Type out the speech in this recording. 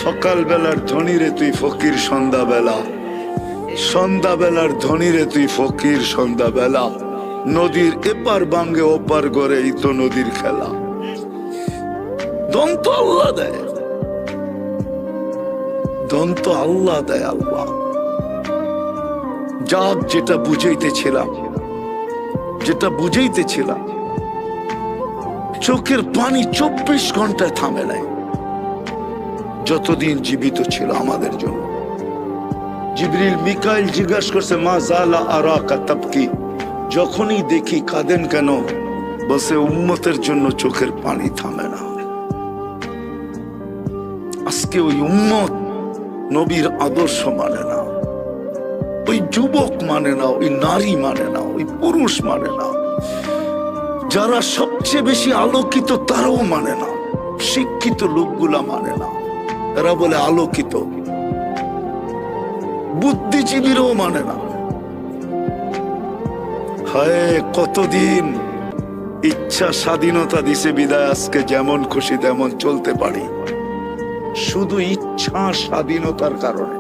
সকাল বেলার ধনী রে তুই ফকির সন্ধ্যাবেলা, সন্ধ্যাবেলার ধনী রে তুই ফকির সন্ধ্যাবেলা। নদীর এপার বাঙ্গে ওপার গড়ে এই তো নদীর খেলা। দন্ত আল্লাহ দেয়, দন্ত আল্লাহ দেয়। আল্লাহ যাক, যেটা বুঝাইতেছিলাম, যেটা বুঝাইতেছিলাম, চোখের পানি 24 ঘন্টায় থামে নাই যতদিন জীবিত ছিল আমাদের জন্য। জিবরিল মিকাইল জিজ্ঞাসা করছে, মা জালা আরাকা তাবকি, যখনই দেখি কাঁদেন কেন? বসে উম্মতের জন্য চোখের পানি থামে না। আজকে ওই উম্মত নবীর আদর্শ মানে না, ওই যুবক মানে না, ওই নারী মানে না, ওই পুরুষ মানে না। যারা সবচেয়ে বেশি আলোকিত তারাও মানে না, শিক্ষিত লোকগুলা মানে না। এরা বলে আলোকিত, বুদ্ধিজীবীরাও মানে না। হায়, কতদিন ইচ্ছা স্বাধীনতা দিছে বিদায় আজকে যেমন খুশি তেমন চলতে পারি, শুধু ইচ্ছা স্বাধীনতার কারণে।